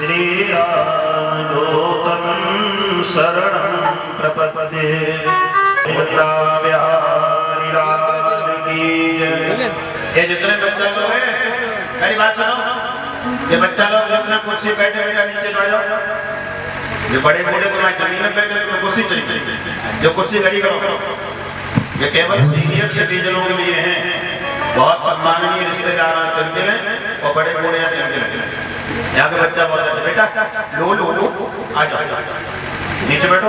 श्रीरामदूतं शरणं प्रपद्ये। ये जितने बच्चे लोग हैं मेरी बात सुनो, ये बच्चा लोग अपने कुर्सी बैठे बैठे नीचे बैठ जाओ। ये बड़े बूढ़े तुम्हारी जमीन में बैठे तो कुर्सी चाहिए, जो कुर्सी खड़ी करो। ये केवल सीनियर सिटीजनों के लिए हैं, बहुत सम्माननीय रिश्तेदार करते हैं और बड़े बूढ़े हैं। यहाँ के बच्चा बोलता है बेटा लो लो लो आ जाओ नीचे बैठो।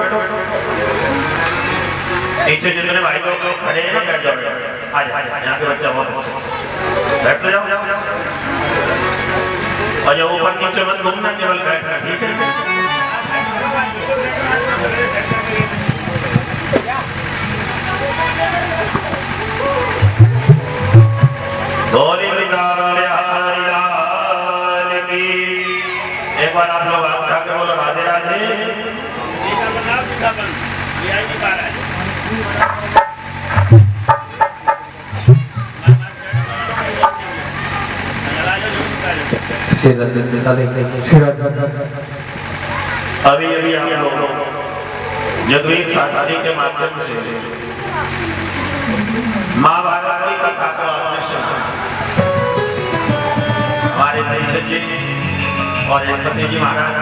नीचे जितने भाई लोग खड़े हैं ना बैठ जाओ, आ जाओ। यहाँ के बच्चा बहुत अच्छा बैठ तो जाओ। और जो ऊपर नीचे मत घूमना, केवल बैठना, ठीक है? बोले वृंदावन बिहारी लाल की। एक बार आप लोग हाथ उठा के बोलो राधे राधे। अभी अभी आप लोग जगवीर शास्त्री के माध्यम से महाभारत की कथा को आपने सुना। हमारे जैसे जी और जगपति जी महाराज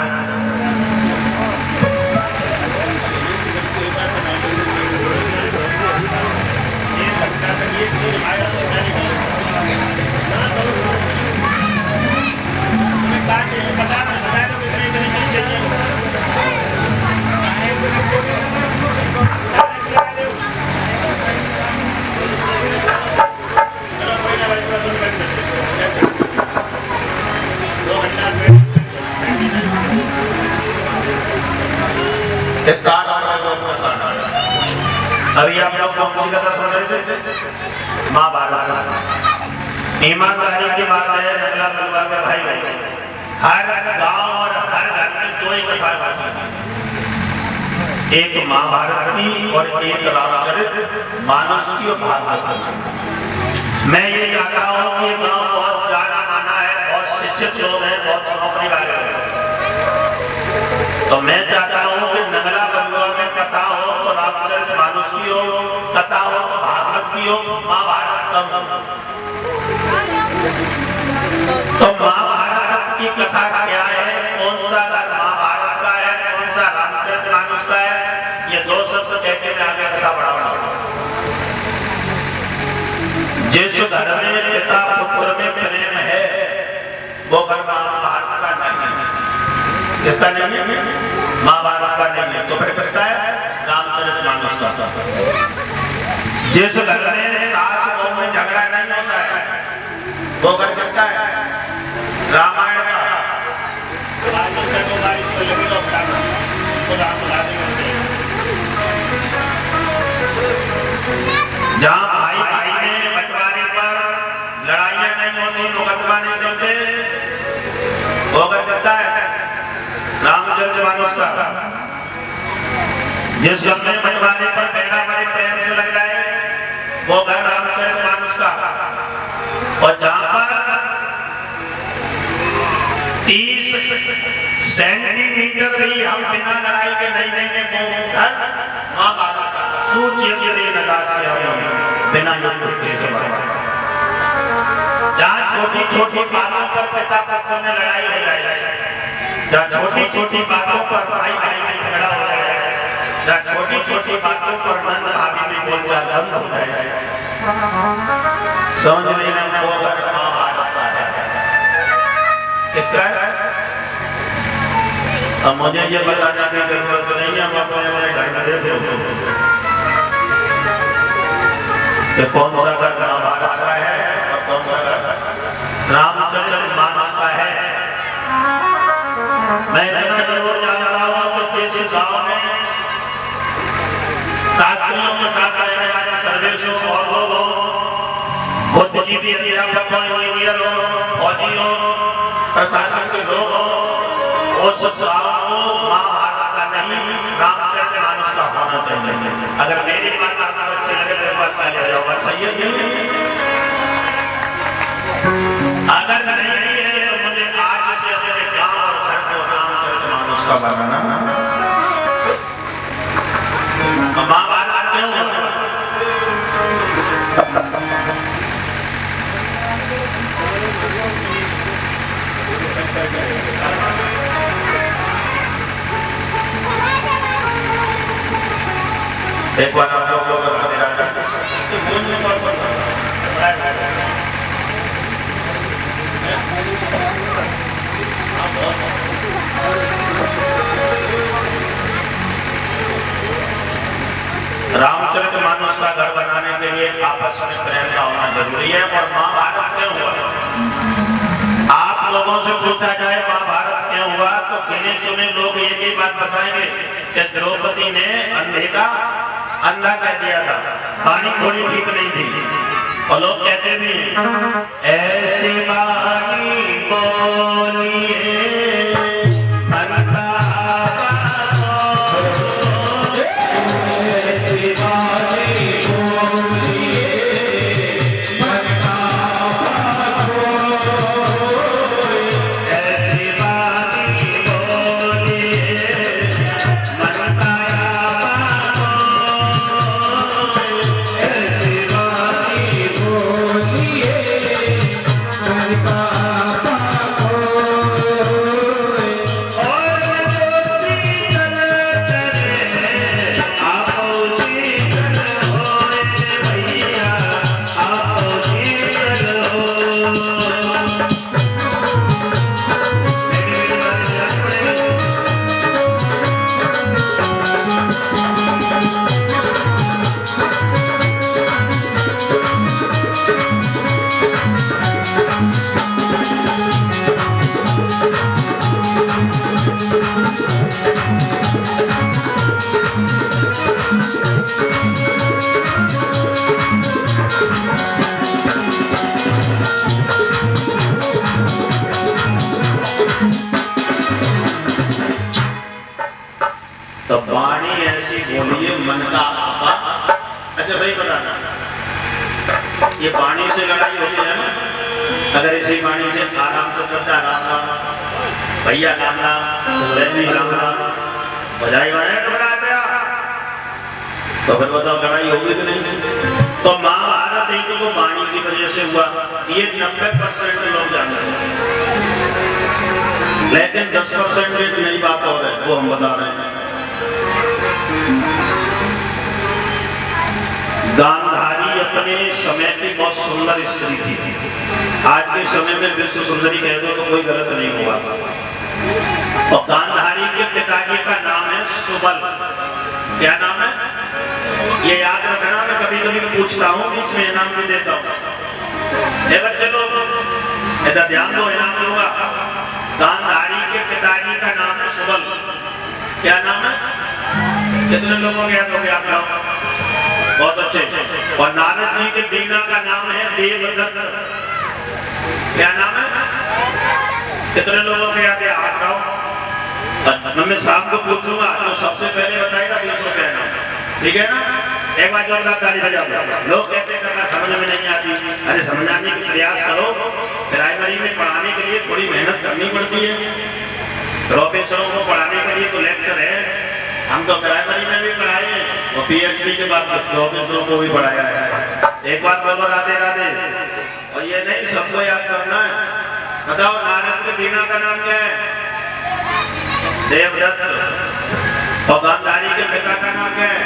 अभी आप लोग कौन सी कथा सुन रहे थे? महाभारत। ईमानदारी की बात है, नगला परिवार में भाई भाई हर गांव और हर घर में दो ही कथा होती है, एक महाभारत की और एक रामचरित मानस की और भागवत की। मैं ये चाहता हूँ कि ये गांव बहुत जाना माना है, बहुत शिक्षित लोग हैं, बहुत नौकरी वाले लोग हैं, तो मैं चाहता हूँ कि नगला परिवार में कथा हो तो रामचरित मानस की हो, कथा हो तो भागवत की हो, महाभारत कम। तो महाभारत की कथा क्या है, कौन सा घर महाभारत का है, कौन सा रामचरित मानस का है, ये दो शब्द कहते मैं आगे कथा बढ़ाऊंगा। जिस घर में पिता पुत्र में प्रेम है वो घर महाभारत का नहीं है। किसका नहीं है? महाभारत का नहीं है। तो फिर किसका है? रामचरित मानस का। जिस घर में सास बहू में झगड़ा नहीं होता है वो घर किसका है? रामायण का। जहाँ भाई भाई में बंटवारे पर लड़ाइयां नहीं होती, मुकदमा नहीं चलते, वो घर किसका है? रामचरित मानस का। जिस घर में बंटवारे पर बेटा बड़े प्रेम से लग जाए वो घर रामचरित मानस का। और जहां पर 30 सेंटीमीटर भी हम बिना लड़ाई के नहीं देंगे वो घर महाभारत का। बिना युद्ध के जहाँ छोटी छोटी बातों पर पिता पुत्र में लड़ाई हो जाए, जहाँ छोटी छोटी बातों पर भाई भाई में झगड़ा हो जाए, जहाँ छोटी छोटी बातों पर नंद भाभी में बोलचाल बंद हो जाए, समझ लेना वो घर महाभारत का है। किसका है? अब मुझे ये बताने की जरूरत नहीं है, हम अपने अपने घर में देख लो कि कौन सा घर महाभारत का है और कौन सा घर रामचरित मानस का है। मैं इतना जरूर जानता हूँ कि जिस गांव में शास्त्रियों के साथ रहने वाले सर्वेशों और लोग हो, बुद्धिजीवी अध्यापक हो, इंजीनियर हो, फौजी हो, प्रशासन के लोग हो, उस गांव को महाभारत का नहीं रामचरित मानस का होना चाहिए। अगर मेरी बात आपको अच्छी लगे तो बात पहले जाऊंगा, सही है? अगर नहीं है तो मुझे आज से अपने गांव और घर को उसका वर्णन महाभारत क्यों हुआ? एक बार आप लोगों को बता दे रहा रामचरितमानस का घर बनाने के लिए आपस में प्रेम का होना जरूरी है। और महाभारत क्यों हुआ? आप लोगों से पूछा जाए महाभारत क्यों हुआ तो गिने चुने लोग एक ही बात बताएंगे कि द्रौपदी ने अंधे का अंधा कह दिया था, पानी थोड़ी ठीक नहीं थी। और लोग कहते भी ऐसे बानी बोलिए तो वाणी ऐसी बोलिए मन का आपा। अच्छा सही बताना, ये वाणी से लड़ाई होती है ना। अगर इसी वाणी से आराम से करता राम राम भैया राम राम रैनी राम राम बजाई वाले तो बना दिया तो फिर बताओ लड़ाई होगी कि नहीं? तो महाभारत एक तो वाणी की वजह से हुआ, ये 90% लोग जानते हैं, लेकिन 10% एक नई बात और है वो हम बता रहे हैं। गांधारी अपने समय की बहुत सुंदर स्त्री थी। आज के समय में विश्व सुंदरी कह दो तो कोई गलत नहीं होगा। और गांधारी के पिताजी का नाम है सुबल। क्या नाम है ये याद रखना, मैं कभी कभी पूछता हूँ, बीच में इनाम भी देता हूँ। बच्चे लोग इधर ध्यान दो, इनाम दूंगा। गांधारी के पिताजी का नाम है सुबल। क्या नाम है? कितने लोगों को याद हो गया आप लोग? बहुत अच्छे। और नारद जी के बीना का नाम है देवदत्त। क्या नाम है? कितने लोगों को याद है? आप लोग मैं शाम को पूछूंगा, तो सबसे पहले बताएगा 20 रुपए नाम, ठीक है ना? एक बार जोरदार ताली बजाओ। लोग कहते हैं कथा समझ में नहीं आती, अरे समझाने का प्रयास करो। प्राइमरी में पढ़ाने के लिए थोड़ी मेहनत करनी पड़ती है। प्रोफेसरों को पढ़ाने के लिए तो लेक्चर है, हम तो प्राइमरी में भी पढ़ाए और पीएचडी के बाद प्रोफेसरों को भी पढ़ाया है। एक बात बोलो राधे राधे। और ये नहीं सबको याद करना है। बताओ नारद के बीना का नाम क्या है? देवदत्त। और गांधारी के पिता का नाम क्या है?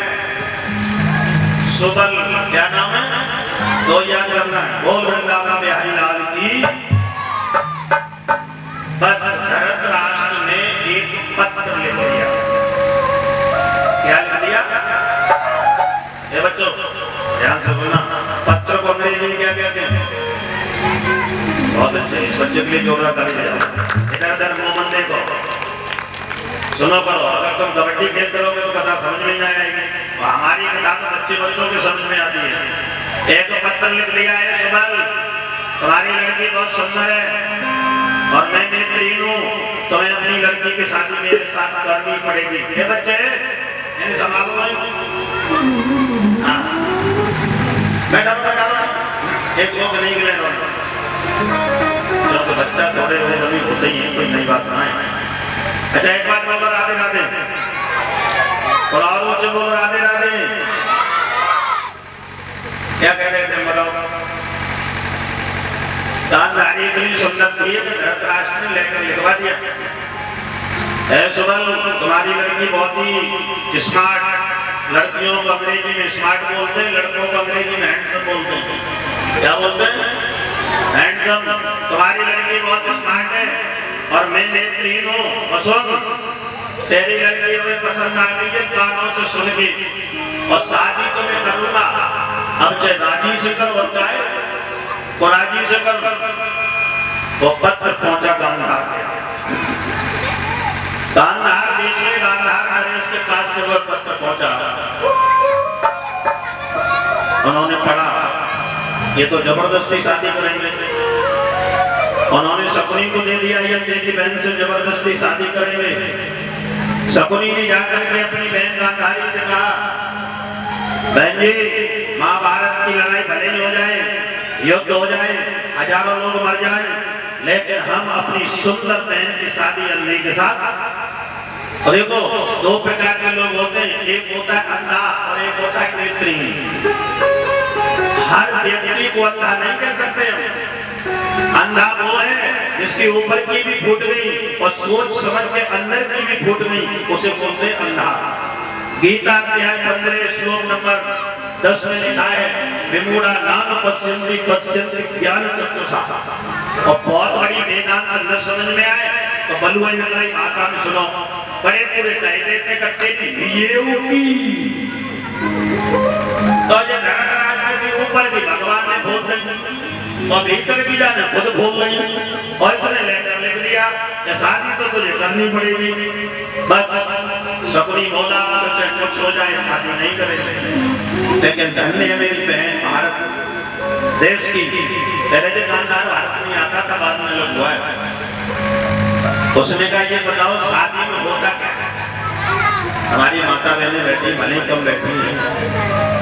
सुबल। क्या नाम है? तो याद करना है। बोल वृंदावन बिहारी लाल की। बस धरतराष्ट्र ने एक पत्र लिख दिया। क्या लिख दिया? ये बच्चों ध्यान से सुनना, पत्र को अंग्रेजी में क्या कहते हैं? बहुत अच्छे, इस बच्चे के लिए जोरदार ताली बजाओ। इधर उधर मुंह बंद देखो, सुनो करो। अगर तुम कबड्डी खेलते रहोगे तो कथा समझ में नहीं आएगी। हमारी कथा तो बच्चों के समझ में आती है। एक पत्र लिख लिया है सुबल, तुम्हारी लड़की बहुत सुंदर है और मैं नेत्रहीन हूँ, तुम्हें अपनी लड़की की शादी मेरे साथ करनी पड़ेगी। ये बच्चे इन्हें संभालो। हाँ बैठा एक लोग नहीं गिरे जब तो बच्चा थोड़े हो अभी होते ही है, कोई नई बात ना है। अच्छा एक बार बोलो राधे राधे, थोड़ा और ऊंचे बोलो राधे राधे। क्या कह रहे थे बताओ? गांधारी इतनी सुंदर थी कि धृतराष्ट्र ने लेटर लिखवा दिया, सुबल तुम्हारी लड़की बहुत ही स्मार्ट, लड़कियों को अंग्रेजी में स्मार्ट बोलते हैं, लड़कों को अंग्रेजी में हैंडसम बोलते हैं। क्या बोलते हैं? हैंडसम। तुम्हारी लड़की बहुत स्मार्ट है और मैं नेत्रहीन हूँ। और सुन, तेरी लड़की हमें पसंद आ गई है कानों से सुन के, और शादी तो मैं करूंगा। अब चाहे राजी से कर और चाहे कुराजी से कर। वो पत्र पहुंचा गांधार के, गांधार देश में गांधार नरेश के पास से वो पत्र पहुंचा। उन्होंने पढ़ा ये तो जबरदस्ती शादी करेंगे। उन्होंने शकुनी को दे दिया, ये तेरी बहन से जबरदस्ती शादी करेंगे। शकुनी ने जाकर के अपनी बहन गांधारी से कहा, बहन जी महाभारत की लड़ाई भले ही हो जाए, युद्ध हो जाए, हजारों लोग मर जाएं, लेकिन हम अपनी सुंदर बहन की शादी अंधे के साथ। और देखो दो प्रकार के लोग होते हैं, एक होता है अंधा और एक होता है नेत्रहीन। हर व्यक्ति को अंधा नहीं कह सकते हम। अंधा वो है जिसके ऊपर की भी फूट गई और सोच समझ के अंदर की भी फूट गई, उसे बोलते हैं अंधा। गीता अध्याय 15 श्लोक नंबर 10 में लिखा है, विमूढ़ा नाम पश्यन्ति पश्यन्ति ज्ञान चक्षुषा। और बहुत बड़ी वेदांत न समझ में आए तो बलुआ नगरी भाषा में सुनो, बड़े पूरे कह देते करते ये तो ये धर्मराज के ऊपर भी भगवान ने बोल दी और भीतर भी जाने खुद बोल रही, और इसने लेटर लिख दिया कि शादी तो तुझे करनी पड़ेगी। बस शकुनी बोला तो चाहे कुछ हो जाए शादी नहीं करेंगे। लेकिन धन्य है मेरी बहन भारत देश की, पहले जो गांधार भारत में आता था, बाद में लोग हुआ है। उसने कहा ये बताओ शादी में होता क्या है? हमारी माता बहनें बैठी, भले कम बैठी है,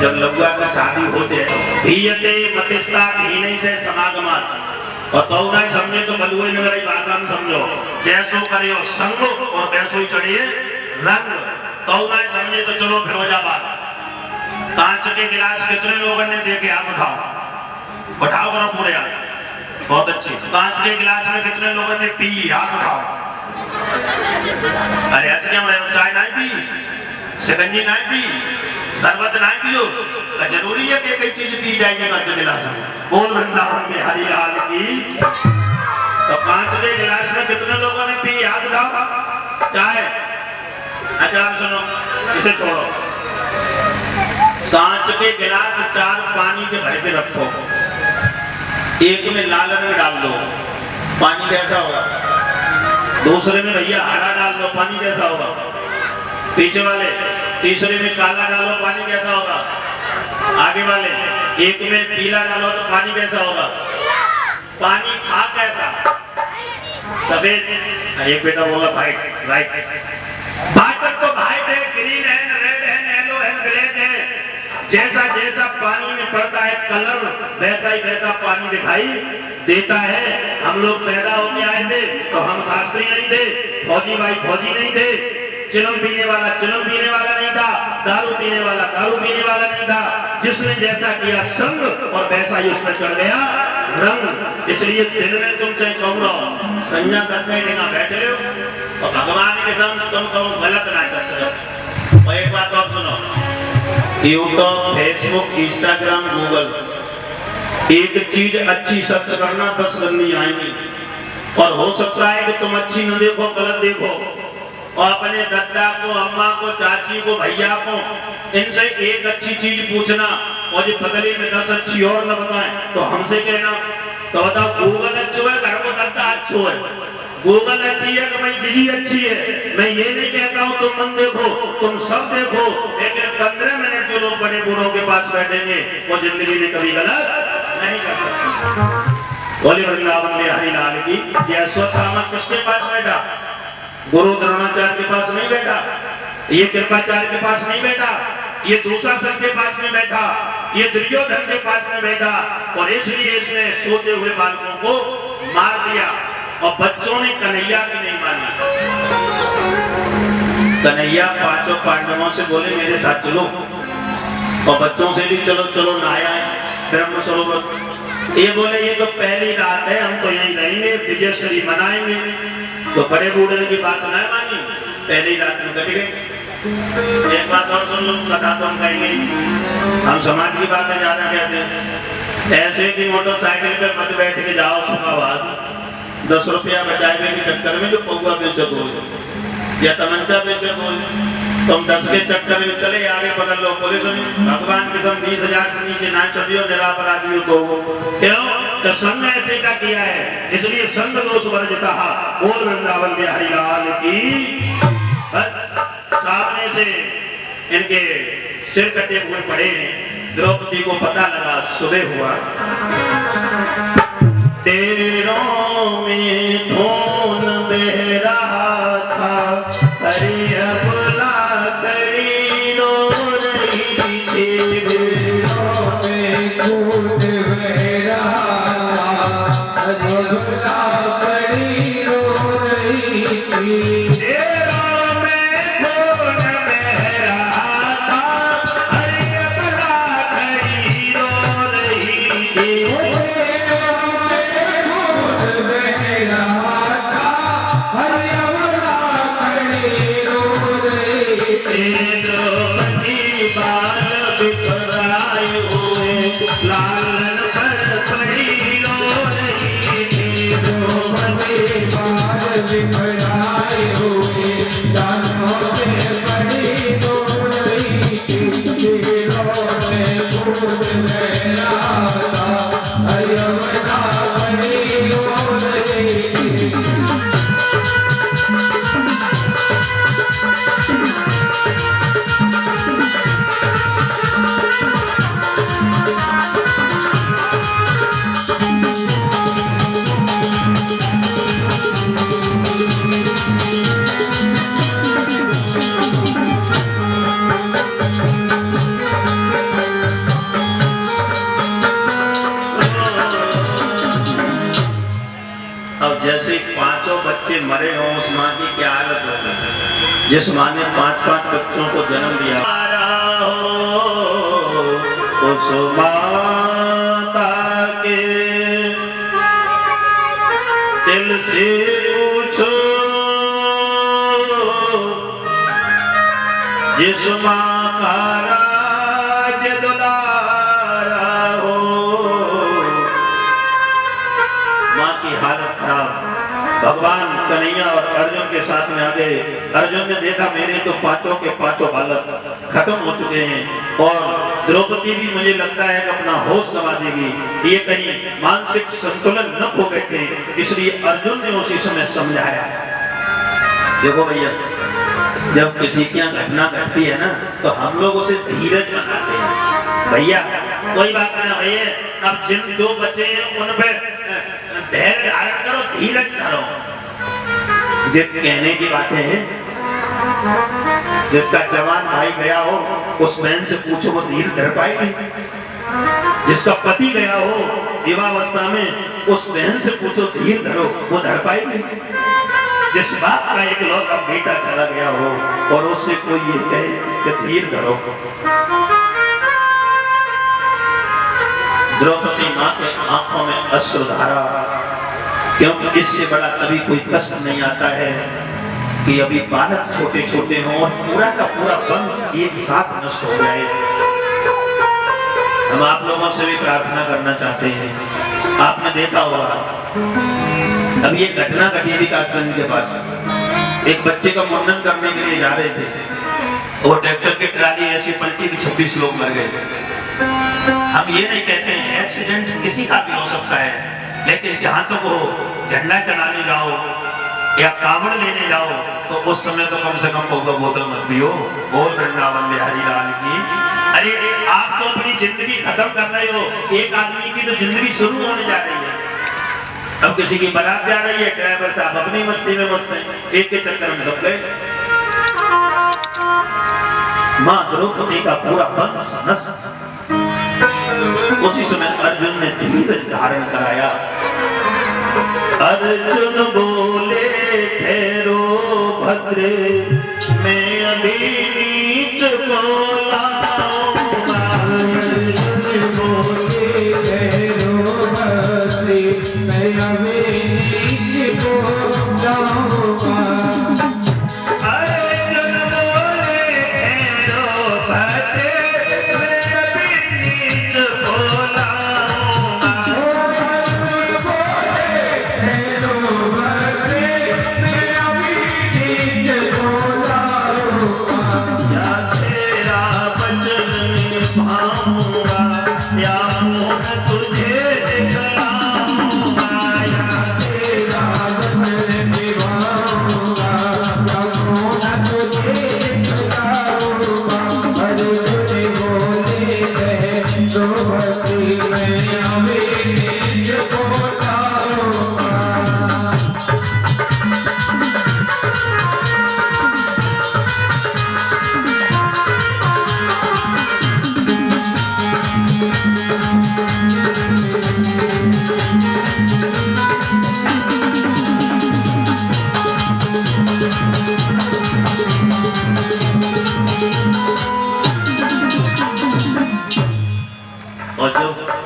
जब लघुआ की शादी होते हैं धीयते मतिस्ता धीने से समागमात, और तो ना समझे तो बलुए नगर की भाषा में समझो, जैसो करियो संग और वैसो ही चढ़िए रंग। तो ना समझे तो चलो फिरोजाबाद। कांच के गिलास कितने लोगों ने देखे? हाथ उठाओ, उठाओ करो पूरे हाथ, बहुत अच्छी। कांच के गिलास में कितने लोगों ने पी? हाथ उठाओ। अरे ऐसे क्यों रहे हो? चाय नहीं पी, शिकंजी नहीं पी, शरबत नहीं पियो? जरूरी है कि कई चीज पी जाएगी कांच के गिलास में? बोल वृंदावन में हरि लाल की। तो कांच के गिलास में कितने लोगों ने पी? हाथ उठाओ। चाय, अच्छा आप सुनो, इसे छोड़ो। कांच के गिलास 4 पानी के भर के रखो, एक में लाल रंग डाल दो, पानी कैसा होगा? दूसरे में भैया हरा डाल दो, पानी कैसा होगा? पीछे वाले तीसरे में काला डालो, पानी कैसा होगा? आगे वाले एक में पीला डालो तो पानी कैसा होगा? पानी था कैसा? सफेद। एक बेटा बोला वाइट, राइट। वाटर तो वाइट है, ग्रीन है, रेड है, येलो है, ब्लैक है। जैसा जैसा पानी में पड़ता है कलर, वैसा ही वैसा पानी दिखाई देता है। हम लोग पैदा होके आए थे तो हम शास्त्री नहीं थे, फौजी भाई फौजी नहीं थे, चिलम पीने वाला चिलम पीने वाला नहीं था, दारू पीने वाला दारू पीने वाला नहीं था। जिसने जैसा किया संग और वैसा ही उसमें चढ़ गया रंग। इसलिए दिन में तुम चाहे कहूँ रहो संज्ञा करते बैठे हो और भगवान के सामने तुम कहो गलत ना कर सको। और एक बात और सुनो, यूट्यूब, फेसबुक, इंस्टाग्राम, गूगल, एक चीज अच्छी सर्च करना 10 गंदी आएंगी। और हो सकता है कि तुम अच्छी न देखो, गलत देखो, और अपने दादा को, अम्मा को, चाची को, भैया को इनसे एक अच्छी चीज पूछना और ये बदले में 10 अच्छी और न बताएं तो हमसे कहना। तो बताओ गूगल अच्छो है, घर को दादा अच्छो है? गूगल अच्छी है कि भाई जीजी अच्छी है? मैं ये नहीं कहता हूँ तुम मन देखो, तुम सब देखो, लेकिन 15 मिनट जो लोग बड़े बूढ़ों के पास बैठेंगे वो जिंदगी में कभी गलत नहीं कर सकते। बोले वृंदावन में हरि लाल की। यह अश्वत्थामा किसके पास बैठा? गुरु द्रोणाचार्य के पास नहीं बैठा, ये कृपाचार्य के पास नहीं बैठा, ये दुशासन के पास में बैठा, ये दुर्योधन के पास में बैठा। और इसलिए इसने सोते हुए बालकों को मार दिया और बच्चों ने कन्हैया की नहीं मानी। कन्हैया पांचों पांडवों से बोले मेरे साथ चलो, और बच्चों से भी चलो चलो नहाया ब्रह्म सरोवर। ये बोले ये तो पहली रात है, हम तो यहीं रहेंगे, विजयश्री मनाएंगे। तो बड़े बूढ़े की बात ना मानी, पहली रात में कट गए। एक बात और सुन लो, कथा तो हम कहेंगे, हम समाज की बातें ज्यादा कहते हैं। ऐसे कि मोटरसाइकिल पे मत बैठ के जाओ सुबह बाद 10 रुपया बचाने के चक्कर में जो पौवा बेचत हो या तमंचा बेचत हो, तुम 10 के चक्कर में चले आगे पकड़ लो पुलिस ने। भगवान कसम 20,000 से नीचे ना चढ़ियो, निरापराधी हो तो क्यों? तो संग ऐसे का किया है, इसलिए संग दोष वर्जिता। बोल वृंदावन बिहारी लाल की। बस सामने से इनके सिर कटे हुए पड़े हैं। द्रौपदी को पता लगा सुबह हुआ, डेरों में धोन बह रहा था, हरी अबला करी रो रही थी। डेरों में धोन बह रहा था, हरी अबला करी रो रही थी। मरे हो उस माँ की क्या हालत होगी, जिस माँ ने 5-5 बच्चों को जन्म दिया। उस माता के दिल से पूछो, जिस माँ का राज दुलारा हो। माँ की हालत खराब। भगवान कन्हैया और अर्जुन के साथ में आ गए। अर्जुन ने देखा मेरे तो 5 के 5 बालक खत्म हो चुके हैं, और द्रौपदी भी मुझे लगता है कि अपना होश गंवा देगी, ये कहीं मानसिक संतुलन न खो बैठे, इसलिए अर्जुन ने उसी समय समझाया। देखो भैया, जब किसी की यहाँ घटना घटती है ना, तो हम लोग उसे धीरज बनाते हैं। भैया कोई बात नहीं भैया, अब जिन जो बचे हैं उन पे धैर्य धारण करो, धीरज धरो। जो कहने की बातें हैं, जिसका जवान भाई गया हो उस बहन से पूछो वो धीर धर पाएगी। जिसका पति गया हो युवावस्था में उस बहन से पूछो धीर धरो, वो धर पाएगी। जिस बाप का इकलौता बेटा चला गया हो और उससे कोई ये कहे कि धीर धरो। द्रौपदी माँ के आंखों में अश्रुधारा, क्योंकि इससे बड़ा कभी कोई कष्ट नहीं आता है कि अभी बालक छोटे छोटे हों और पूरा का पूरा वंश एक साथ नष्ट हो जाए। हम आप लोगों से भी प्रार्थना करना चाहते हैं। आपने देखा होगा, अब ये घटना घटी थी कासगंज के पास। एक बच्चे का मुंडन करने के लिए जा रहे थे, और ट्रैक्टर की ट्राली ऐसी पलटी कि 26 लोग मर गए। हम ये नहीं कहते हैं एक्सीडेंट किसी का भी हो सकता है, लेकिन जहां तक हो झंडा चढ़ाने जाओ या कावड़ लेने जाओ तो उस समय तो कम से कम कोका बोतल मत पियो। बोल वृंदावन बिहारी लाल की। अरे आप तो अपनी जिंदगी खत्म कर रहे हो, एक आदमी की तो जिंदगी शुरू होने जा रही है। अब किसी की बारात जा रही है, ड्राइवर साहब अपनी मस्ती में मस्त है, एक के चक्कर में सब गए। मां द्रौपदी का पूरा वंश नष्ट। उसी समय अर्जुन ने धीरज धारण कराया। अर्जुन बोले ठहरो भद्रे मैं अभी नीच बोला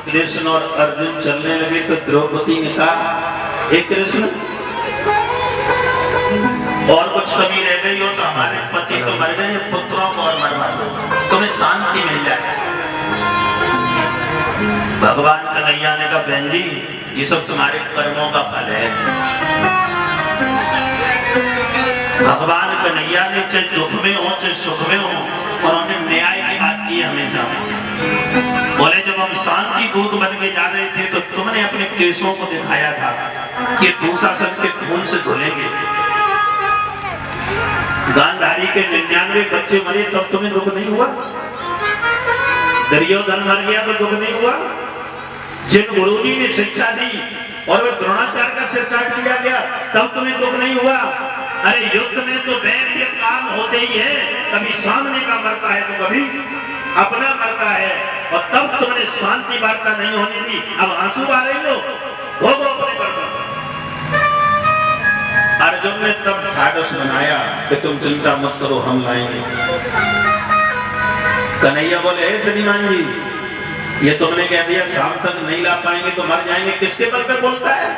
कृष्ण और अर्जुन चलने लगे तो द्रौपदी ने कहा, हे कृष्ण, और कुछ कमी रह गई हो तो हमारे पति तो मर गए, पुत्रों को और मरवा दो, तुम्हें शांति मिल जाए। भगवान कन्हैया ने कहा, बहन जी, ये सब तुम्हारे कर्मों का फल है। भगवान कन्हैया ने चाहे दुख में हो चाहे सुख में हो, उन्होंने न्याय की बात की हमेशा। बोले, जब हम शांति दूत बन के जा रहे थे तो तुमने अपने केसों को दिखाया था कि दूषासन के खून से धुलेंगे। गांधारी के 99 बच्चे मरे तब तुम्हें दुख नहीं हुआ? दुर्योधन मर गया तो दुख नहीं हुआ? जिन गुरुजी ने शिक्षा दी और वे द्रोणाचार्य का सिर काट दिया गया तब तुम्हें दुख नहीं हुआ? अरे युद्ध में तो वैर के काम होते ही है, कभी सामने का मरता है तो कभी अपना मरता है, और तब तुमने शांति वार्ता नहीं होने दी। अब आंसू आ रही हो, भोगो अपने कर्म। अर्जुन ने तब ढाढ़स बनाया कि तुम चिंता मत करो, हम लाएंगे। कन्हैया बोले, हे श्रीमान जी, ये तुमने कह दिया शाम तक नहीं ला पाएंगे तो मर जाएंगे, किसके बल पे बोलता है?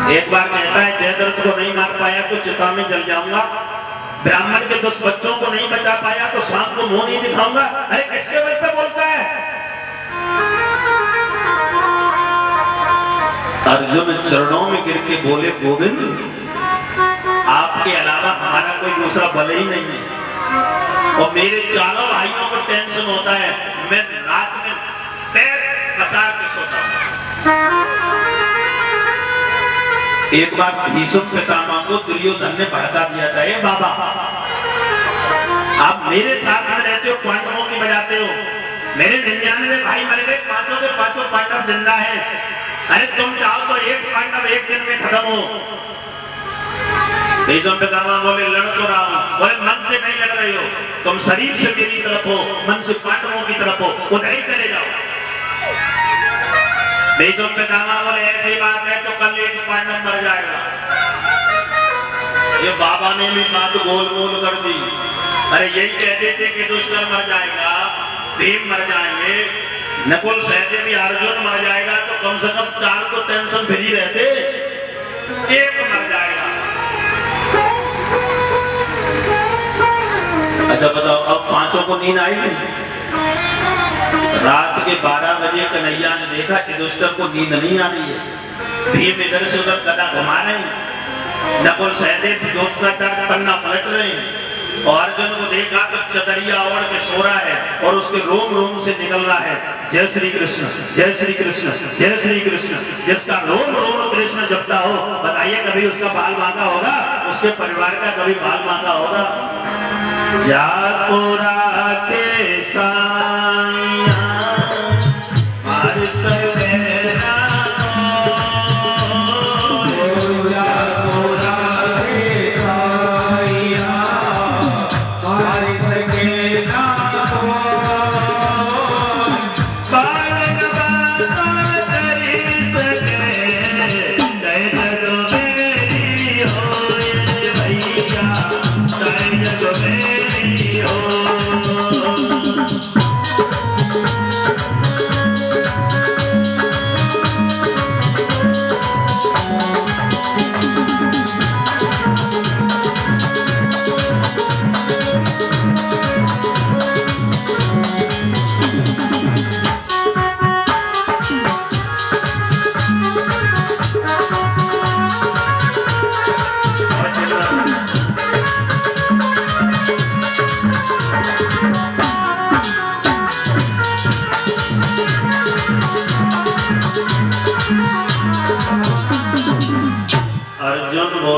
एक बार कहता है, जयद्रथ को नहीं मार पाया तो चिता में जल जाऊंगा, ब्राह्मण के 10 बच्चों को नहीं बचा पाया तो शाम को मुंह नहीं दिखाऊंगा। अरे किसके बल पे बोलता है? अर्जुन चरणों में गिर के बोले, गोविंद, आपके अलावा हमारा कोई दूसरा बल ही नहीं है, और मेरे चारों भाइयों को टेंशन होता है, मैं रात में पैर पसार के सोता हूं। एक बार भीष्म पितामह को दुर्योधन ने भड़का दिया था, ए बाबा, आप मेरे साथ में रहते हो, पांडवों की बजाते हो, मेरे 99 भाई मर गए, पांचों के पांचों पांडव जिंदा है, अरे तुम चाहो तो एक पांडव एक दिन में खत्म हो। भीष्म पितामह बोले, लड़ तो रहा हूं। बोले, मन से नहीं लड़ रहे हो, तुम शरीर से मेरी तरफ हो, मन से पांडवों की तरफ हो, उधर ही चले जाओ। भीष्म पितामह बोले, ऐसी बात है तो कल एक पांडव मर जाएगा। ये बाबा ने भी बात गोल मोल कर दी। अरे यही कहते थे कि दुष्कर मर जाएगा, भीम मर जाएंगे, नकुल सहदेव, अर्जुन मर जाएगा, तो कम से कम 4 को टेंशन फ्री रहते, एक मर जाएगा। अच्छा बताओ, अब 5 को नींद आएगी? रात के 12 बजे कन्हैया ने देखा कि दुष्कर को नींद नहीं आ रही है, भीम इधर से उधर गदा घुमा रहे हैं, नकुल सहदेव ज्योतिषाचार्य पन्ना पलट रहे हैं, और अर्जुन को देखा तो चदरिया ओढ़ के सो रहा है और उसके रोम रोम से निकल रहा है, जय श्री कृष्ण, जय श्री कृष्ण, जय श्री कृष्ण। जिसका रोम रोम कृष्ण जपता हो, बताइए कभी उसका बाल मांगा होगा? उसके परिवार का कभी बाल मांगा होगा? जापुरा के साईं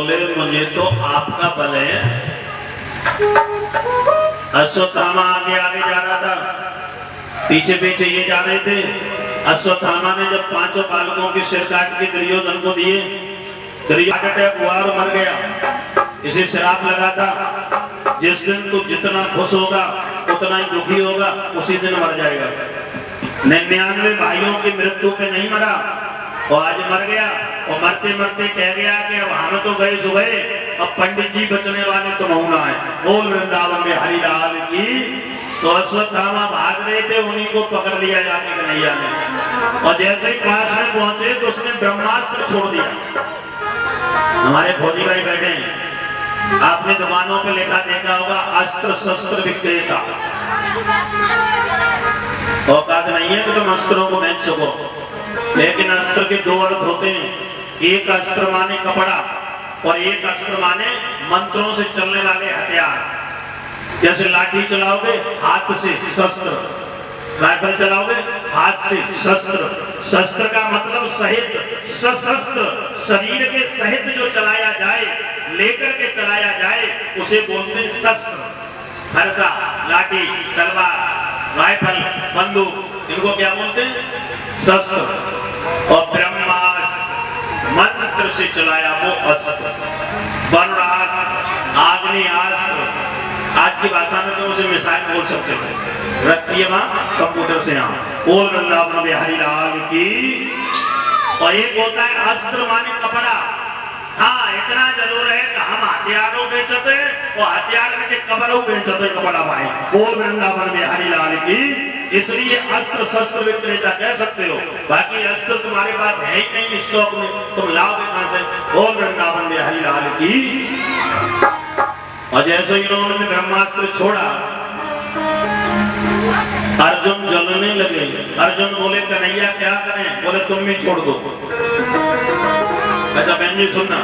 बोले मुझे तो आपका बल है। अश्वत्थामा आगे आगे जा रहा था, पीछे पीछे ये जा रहे थे। अश्वत्थामा ने जब 5 बालकों के सिर काट के दुर्योधन को दिए, दुर्योधन अटैक हुआ और मर गया। इसे श्राप लगा था, जिस दिन तू जितना खुश होगा उतना ही दुखी होगा, उसी दिन मर जाएगा। 99 भाइयों की मृत्यु पे नहीं मरा, और आज मर गया। और मरते मरते कह गया कि अब हम तो गए सुबह, अब पंडित जी बचने वाले तो होना है। बोल वृंदावन में हरि लाल की। तो अश्वत्थामा भाग रहे थे, उन्हीं को पकड़ लिया जाके कन्हैया ने, और जैसे ही पास में पहुंचे तो उसने ब्रह्मास्त्र छोड़ दिया। हमारे फौजी भाई बैठे हैं, आपने दुकानों पे लिखा देखा होगा अस्त्र शस्त्र विक्रेता। औकात नहीं है कि तुम अस्त्रों को बेच सको, लेकिन अस्त्र के 2 अर्थ होते हैं। एक अस्त्र माने कपड़ा, और एक अस्त्र माने मंत्रों से चलने वाले हथियार। जैसे लाठी चलाओगे हाथ से शस्त्र, राइफल चलाओगे हाथ से शस्त्र। शस्त्र का मतलब सहित, सशस्त्र, शरीर के सहित जो चलाया जाए, लेकर के चलाया जाए, उसे बोलते हैं शस्त्र। फरसा, लाठी, तलवार, राइफल, बंदूक, इनको क्या बोलते हैं? शस्त्र। और ब्रह्मास्त्र मंत्र से चलाया वो अस्त्र। वरुणास्त्र, आग्नेयास्त्र, आज की भाषा में तो उसे मिसाइल बोल सकते थे। रखिए वहां कंप्यूटर से यहाँ। बोल वृंदावन बिहारी लाल की। और एक होता है अस्त्र माने कपड़ा। हाँ, इतना जरूर है कि हम हथियारों बेचते और हथियार में कपड़ों बेचते कपड़ा भाई। बोल वृंदावन बिहारी लाल की। इसलिए अस्त्र शस्त्र विक्रेता कह सकते हो, बाकी अस्त्र तुम्हारे पास है ही नहीं स्टॉक में, तुम लाओगे कहां से? बोल वृंदावन बिहारी लाल की। और जैसे इन्होंने ब्रह्मास्त्र छोड़ा, अर्जुन जलने लगे। अर्जुन बोले कन्हैया क्या करें? बोले तुम भी छोड़ दो। अच्छा बहन जी सुनना,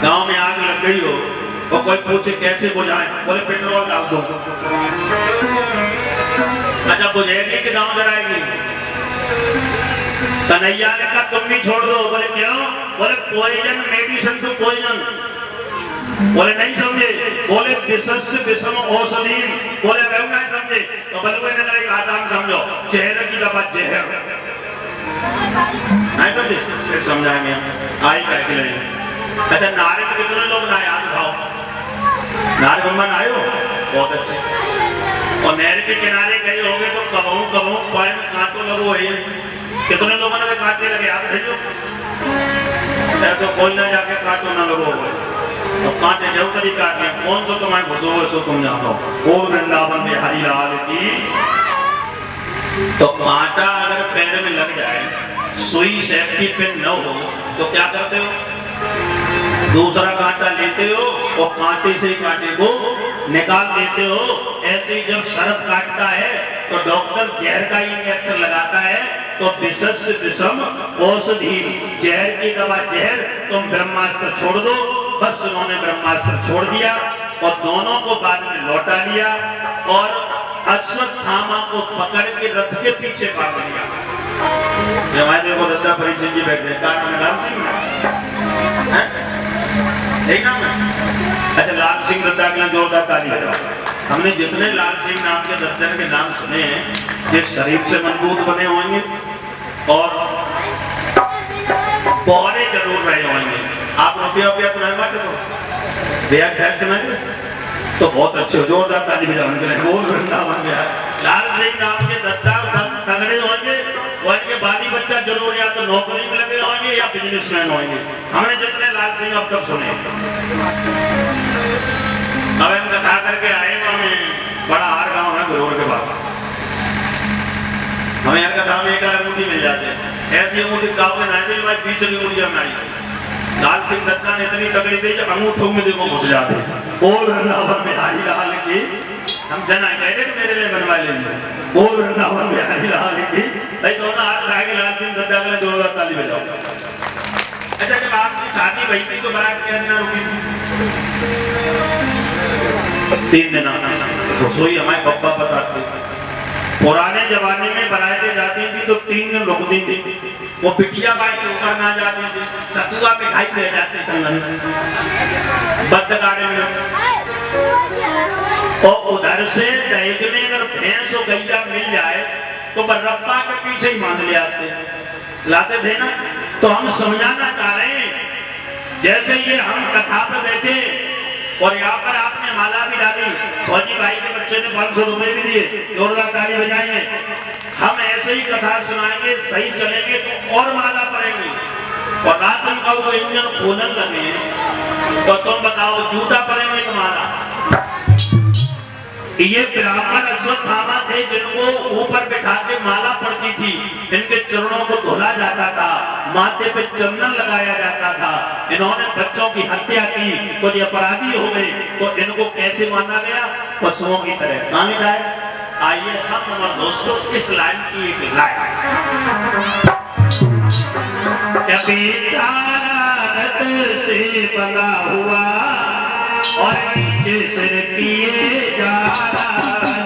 गांव में आग लग गई हो और कोई पूछे कैसे बुझाएं? बोले पेट्रोल डाल दो। अच्छा बुझेगी कि गांव जलाएगी? कन्हैया ने कहा तुम भी छोड़ दो। बोले क्यों? बोले पॉइजन, मेडिसिन टू पॉइजन। बोले नहीं समझे। बोले विषस्य विषम औषधि। बोले वह नहीं समझे तो बलुए नगर की भाषा में समझो, जहर की दवा जहर। नहीं समझे? फिर समझाएंगे आई क्या के लिए। अच्छा नारे में कितने लोग ना याद खाओ? नारे बम्बन आए हो? बहुत अच्छे। और नहर के किनारे गए होंगे तो कबहू कबहू पैर में कांटो लगो है। कितने लोगों ने काटने लगे याद भेजो। ऐसा कोई ना जाके काटो ना लगो। तो कांटे जो तरीका है, कौन सो तुम्हारे घुसो सो तुम जानो। बोल वृंदावन बिहारी लाल की। तो कांटा अगर पैर में लग जाए, सुई सेफ्टी पिन न हो, तो क्या करते हो? दूसरा कांटा लेते हो और कांटे से कांटे को निकाल देते हो। ऐसे ही जब सर्प काटता है तो डॉक्टर जहर का इंजेक्शन लगाता है, तो विषस्य विषम औषधि, जहर की दवा जहर। तुम ब्रह्मास्त्र छोड़ दो। बस उन्होंने ब्रह्मास्त्र छोड़ दिया और दोनों को बाद में लौटा लिया और अश्वत्थामा को पकड़ के रथ के पीछे बांध लिया। हमारे देखो दत्ता परीक्षित जी बैठे, लाल सिंह है? अच्छा लाल सिंह दत्ता के नाम जोरदार ताली बजाओ। हमने जितने लाल सिंह नाम के दत्ता के नाम सुने हैं, ये शरीर से मजबूत बने होंगे और पौरे जरूर रहे होंगे। आप रुपया तो नहीं बांटे तो ब्याज टैक्स में तो बहुत अच्छे, जोरदार ताली बजाने के लिए। बोल वृंदावन में लाल सिंह नाम के दत्ता तगड़े होंगे, और इनके बाली बच्चा जरूर या तो नौकरी में लगे होंगे या बिजनेसमैन होंगे। हमने जितने लाल सिंह अब तक सुने। अब हम कथा करके आए, हमें बड़ा हार गांव है गुरूर के पास। हमें हर कथा में एक अंगूठी मिल जाते हैं। ऐसी अंगूठी गाँव में नहीं थी, मैं पीछे की अंगूठी में आई। लाल सिंह दत्ता ने इतनी तकड़ी दी कि अंगूठों में देखो घुस जाते। बोल वृंदावन बिहारी लाल की। हम जना कह रहे मेरे लिए बनवा लेंगे। बोल वृंदावन बिहारी लाल की। भाई दोनों हाथ खाएंगे, लाल सिंह दत्ता के लिए जोरदार ताली बजाओ। अच्छा जब आपकी शादी भई थी तो बारात क्या दिन रुकी थी? 3 दिन। रसोई हमारे पप्पा बताते, पुराने जमाने में बारातें जाती थी तो 3 दिन रुकती थी। वो पिटिया बाई के ऊपर ना जाती थी, सतुआ मिठाई पे जाते संगन बद्द गाड़े में। और उधर से दहेज में अगर भैंस और गैया मिल जाए तो बर्रप्पा के पीछे ही मान ले आते लाते थे ना। तो हम समझाना चाह रहे हैं जैसे ये हम कथा पे बैठे और यहाँ पर आपने माला भी डाली, फौजी भाई के बच्चे ने 500 रुपए भी दिए, जोरदार ताली बजाएंगे। हम ऐसे ही कथा सुनाएंगे, सही चलेंगे तो और माला पड़ेंगी। और रात में कहो तो इंजन खोलन लगे तो तुम बताओ जूता पड़ेंगे तो माला। ये ब्राह्मण अश्वत्थामा थे जिनको ऊपर बिठा के माला पड़ती थी, इनके चरणों को धोला जाता था, माथे पे चंदन लगाया जाता था। इन्होंने बच्चों की हत्या की, कुछ अपराधी हो गए तो इनको कैसे माना गया? पशुओं की तरह। कहां लिखा है? आइए हम और दोस्तों इस लाइन की एक लाइन से बना हुआ और नीचे सिर किए जा रहा है।